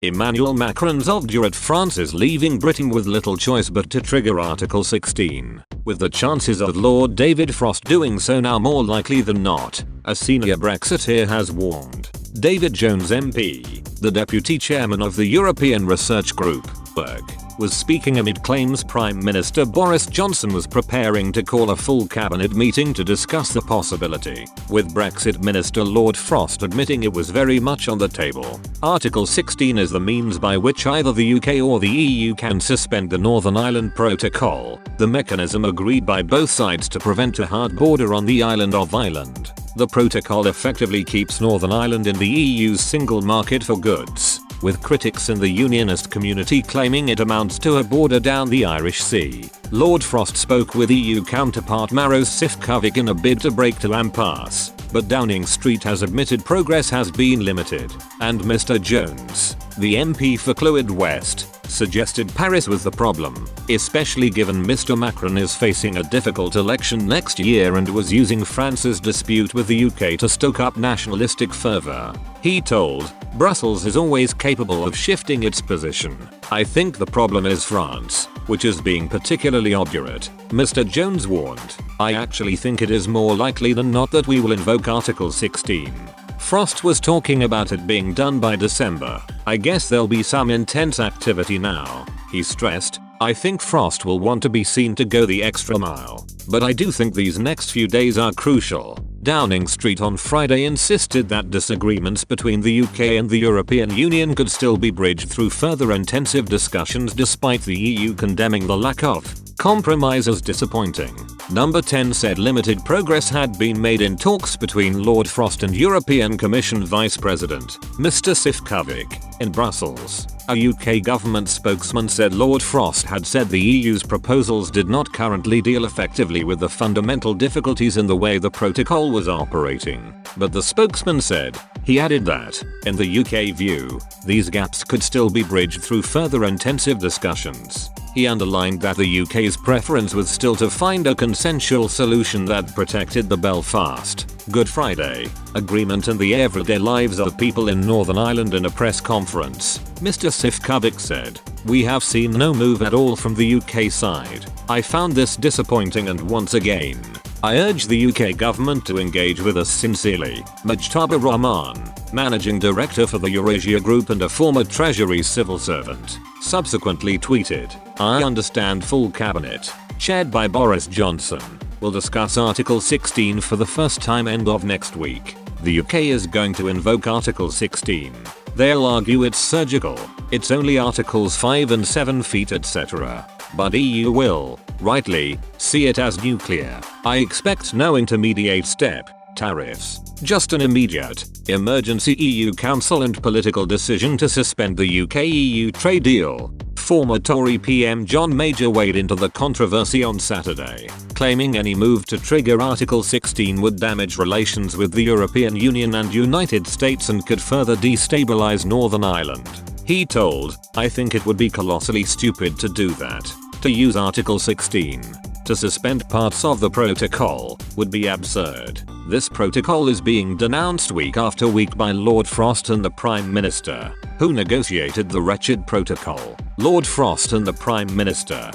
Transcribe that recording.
Emmanuel Macron's obdurate France is leaving Britain with little choice but to trigger Article 16, with the chances of Lord David Frost doing so now more likely than not, a senior Brexiteer has warned. David Jones MP, the deputy chairman of the European Research Group, BERG, was speaking amid claims Prime Minister Boris Johnson was preparing to call a full cabinet meeting to discuss the possibility, with Brexit Minister Lord Frost admitting it was very much on the table. Article 16 is the means by which either the UK or the EU can suspend the Northern Ireland Protocol, the mechanism agreed by both sides to prevent a hard border on the island of Ireland. The protocol effectively keeps Northern Ireland in the EU's single market for goods, with critics in the unionist community claiming it amounts to a border down the Irish Sea. Lord Frost spoke with EU counterpart Maros Sefcovic in a bid to break to impasse, but Downing Street has admitted progress has been limited, and Mr. Jones, the MP for Clwyd West, suggested Paris was the problem, especially given Mr. Macron is facing a difficult election next year and was using France's dispute with the UK to stoke up nationalistic fervour. He told, "Brussels is always capable of shifting its position. I think the problem is France, which is being particularly obdurate," Mr. Jones warned. "I actually think it is more likely than not that we will invoke Article 16. Frost was talking about it being done by December. I guess there'll be some intense activity now," he stressed. "I think Frost will want to be seen to go the extra mile, but I do think these next few days are crucial." Downing Street on Friday insisted that disagreements between the UK and the European Union could still be bridged through further intensive discussions despite the EU condemning the lack of compromise as disappointing. Number 10 said limited progress had been made in talks between Lord Frost and European Commission Vice President, Mr. Sefcovic, in Brussels. A UK government spokesman said Lord Frost had said the EU's proposals did not currently deal effectively with the fundamental difficulties in the way the protocol was operating. But the spokesman said, he added that, in the UK view, these gaps could still be bridged through further intensive discussions. He underlined that the UK's preference was still to find a consensual solution that protected the Belfast, Good Friday Agreement and the everyday lives of people in Northern Ireland. In a press conference, Mr. Sefcovic said, "We have seen no move at all from the UK side. I found this disappointing and once again, I urge the UK government to engage with us sincerely." Mujtaba Rahman, managing director for the Eurasia Group and a former Treasury civil servant, subsequently tweeted, "I understand full cabinet, chaired by Boris Johnson, will discuss Article 16 for the first time end of next week. The UK is going to invoke Article 16. They'll argue it's surgical, it's only Articles 5 and 7 feet etc. But EU will, rightly, see it as nuclear. I expect no intermediate step, tariffs, just an immediate, emergency EU Council and political decision to suspend the UK-EU trade deal." Former Tory PM John Major weighed into the controversy on Saturday, claiming any move to trigger Article 16 would damage relations with the European Union and United States and could further destabilize Northern Ireland. He told, "I think it would be colossally stupid to do that. To use Article 16 to suspend parts of the protocol would be absurd. This protocol is being denounced week after week by Lord Frost and the Prime Minister, who negotiated the wretched protocol. Lord Frost and the Prime Minister